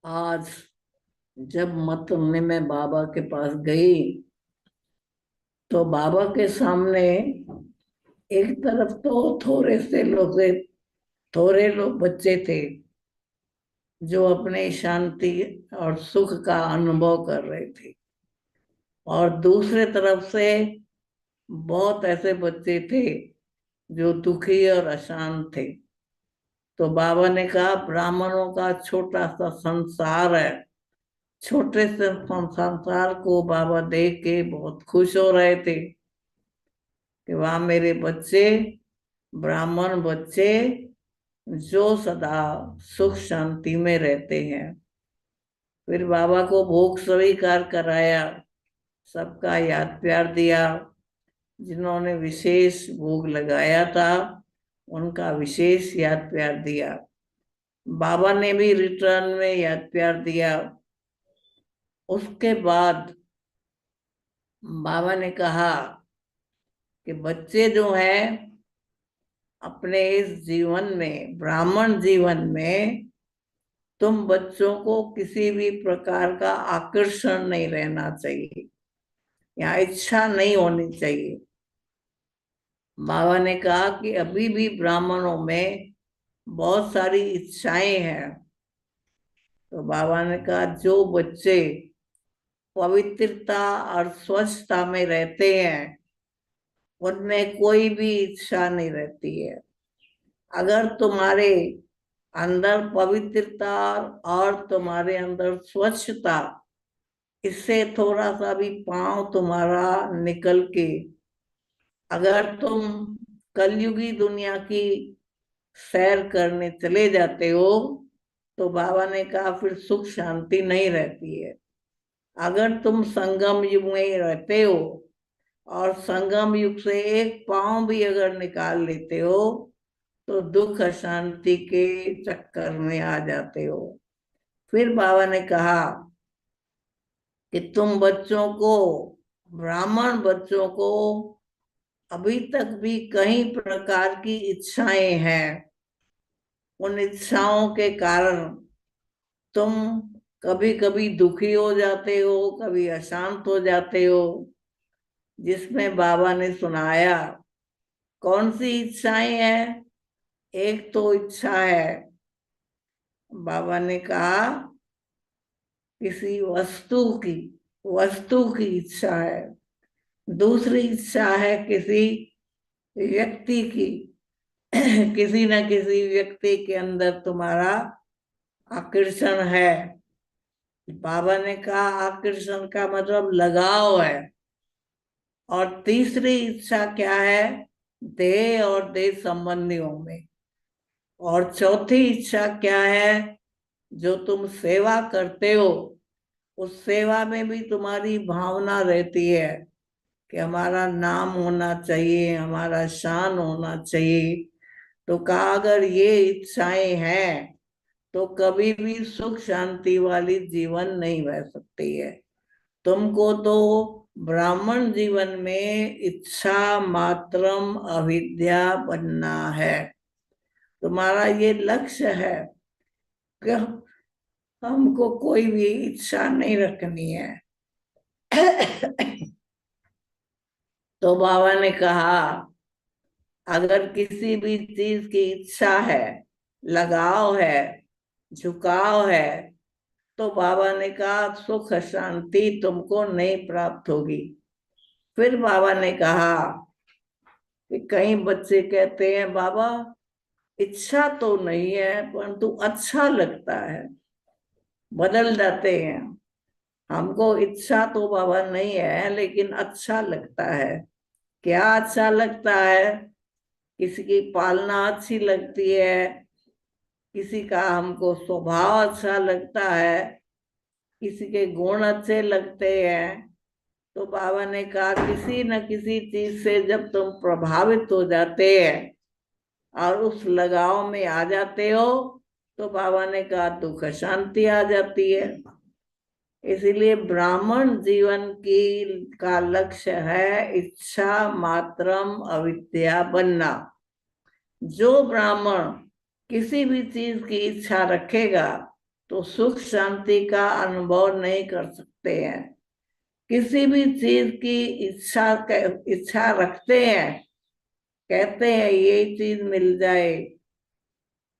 आज जब मत में मैं बाबा के पास गई तो बाबा के सामने एक तरफ तो थोड़े लोग बच्चे थे जो अपने शांति और सुख का अनुभव कर रहे थे, और दूसरे तरफ से बहुत ऐसे बच्चे थे जो दुखी और अशांत थे। तो बाबा ने कहा, ब्राह्मणों का छोटा सा संसार है। छोटे से संसार को बाबा देख के बहुत खुश हो रहे थे कि वहां मेरे बच्चे, ब्राह्मण बच्चे, जो सदा सुख शांति में रहते हैं। फिर बाबा को भोग स्वीकार कराया, सबका याद प्यार दिया। जिन्होंने विशेष भोग लगाया था उनका विशेष याद प्यार दिया। बाबा ने भी रिटर्न में याद प्यार दिया। उसके बाद बाबा ने कहा कि बच्चे जो हैं अपने इस जीवन में, ब्राह्मण जीवन में, तुम बच्चों को किसी भी प्रकार का आकर्षण नहीं रहना चाहिए या इच्छा नहीं होनी चाहिए। बाबा ने कहा कि अभी भी ब्राह्मणों में बहुत सारी इच्छाएं हैं। तो बाबा ने कहा, जो बच्चे पवित्रता और स्वच्छता में रहते हैं उनमें कोई भी इच्छा नहीं रहती है। अगर तुम्हारे अंदर पवित्रता और तुम्हारे अंदर स्वच्छता, इससे थोड़ा सा भी पांव तुम्हारा निकल के अगर तुम कलयुगी दुनिया की सैर करने चले जाते हो तो बाबा ने कहा फिर सुख शांति नहीं रहती है। अगर तुम संगम युग में रहते हो और संगम युग से एक पांव भी अगर निकाल लेते हो तो दुख अशांति के चक्कर में आ जाते हो। फिर बाबा ने कहा कि तुम बच्चों को, ब्राह्मण बच्चों को, अभी तक भी कई प्रकार की इच्छाएं हैं। उन इच्छाओं के कारण तुम कभी कभी दुखी हो जाते हो, कभी अशांत हो जाते हो। जिसमें बाबा ने सुनाया कौन सी इच्छाएं हैं। एक तो इच्छा है, बाबा ने कहा, किसी वस्तु की इच्छा है। दूसरी इच्छा है किसी व्यक्ति की। किसी न किसी व्यक्ति के अंदर तुम्हारा आकर्षण है। बाबा ने कहा आकर्षण का मतलब लगाव है। और तीसरी इच्छा क्या है? देह और देह संबंधियों में। और चौथी इच्छा क्या है? जो तुम सेवा करते हो उस सेवा में भी तुम्हारी भावना रहती है कि हमारा नाम होना चाहिए, हमारा शान होना चाहिए। तो कहा अगर ये इच्छाएं हैं तो कभी भी सुख शांति वाली जीवन नहीं रह सकती है। तुमको तो ब्राह्मण जीवन में इच्छा मात्रम अविद्या बनना है। तुम्हारा ये लक्ष्य है कि हमको कोई भी इच्छा नहीं रखनी है। तो बाबा ने कहा अगर किसी भी चीज की इच्छा है, लगाव है, झुकाव है, तो बाबा ने कहा सुख शांति तुमको नहीं प्राप्त होगी। फिर बाबा ने कहा कि कई बच्चे कहते हैं बाबा इच्छा तो नहीं है परंतु अच्छा लगता है, बदल जाते हैं। हमको इच्छा तो बाबा नहीं है लेकिन अच्छा लगता है। क्या अच्छा लगता है? किसी की पालना अच्छी लगती है, किसी का हमको स्वभाव अच्छा लगता है, किसी के गुण अच्छे लगते हैं। तो बाबा ने कहा किसी न किसी चीज से जब तुम प्रभावित हो जाते हैं और उस लगाव में आ जाते हो तो बाबा ने कहा दुख शांति आ जाती है। इसीलिए ब्राह्मण जीवन की का लक्ष्य है इच्छा मात्रम अविद्या बनना। जो ब्राह्मण किसी भी चीज की इच्छा रखेगा तो सुख शांति का अनुभव नहीं कर सकते हैं। किसी भी चीज की इच्छा रखते हैं, कहते हैं ये चीज मिल जाए,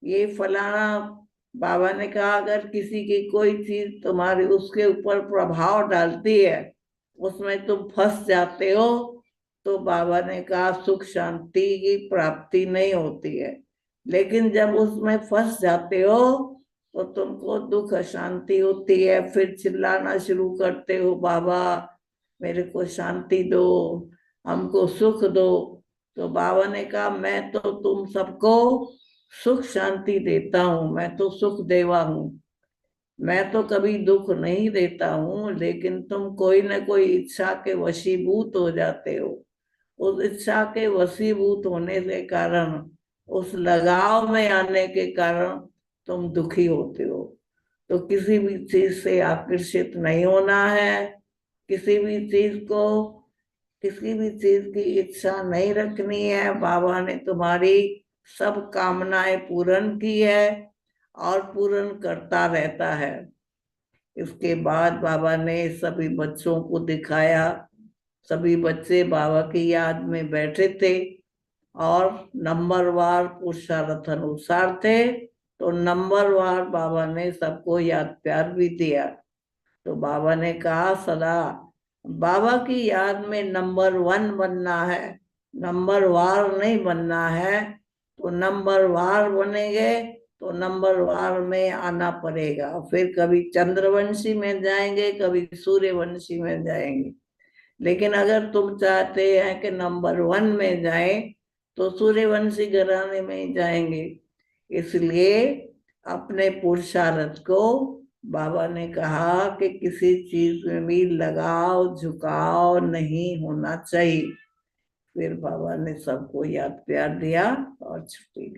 ये फलाना। बाबा ने कहा अगर किसी की कोई चीज तुम्हारी उसके ऊपर प्रभाव डालती है, उसमें तुम फंस जाते हो, तो बाबा ने कहा सुख शांति की प्राप्ति नहीं होती है। लेकिन जब उसमें फंस जाते हो तो तुमको दुख अशांति होती है, फिर चिल्लाना शुरू करते हो, बाबा मेरे को शांति दो, हमको सुख दो। तो बाबा ने कहा मैं तो तुम सबको सुख शांति देता हूँ, मैं तो सुख देवा हूँ, मैं तो कभी दुख नहीं देता हूँ। लेकिन तुम कोई ना कोई इच्छा के वशीभूत हो जाते हो। उस इच्छा के वशीभूत होने के कारण, उस लगाव में आने के कारण तुम दुखी होते हो। तो किसी भी चीज से आकर्षित नहीं होना है, किसी भी चीज को, किसी भी चीज की इच्छा नहीं रखनी है। बाबा ने तुम्हारी सब कामनाएं पूर्ण की है और पूर्ण करता रहता है। इसके बाद बाबा ने सभी बच्चों को दिखाया। सभी बच्चे बाबा की याद में बैठे थे और नंबरवार पुरुषार्थ अनुसार थे, तो नंबरवार बाबा ने सबको याद प्यार भी दिया। तो बाबा ने कहा सदा बाबा की याद में नंबर वन बनना है, नंबर वार नहीं बनना है। तो नंबर वार बनेंगे तो नंबर वार में आना पड़ेगा, फिर कभी चंद्रवंशी में जाएंगे, कभी सूर्यवंशी में जाएंगे। लेकिन अगर तुम चाहते हैं कि नंबर वन में जाए तो सूर्यवंशी घराने में ही जाएंगे। इसलिए अपने पुरुषार्थ को, बाबा ने कहा कि किसी चीज में भी लगाव झुकाव नहीं होना चाहिए। फिर बाबा ने सबको याद प्यार दिया और छुट्टी दी।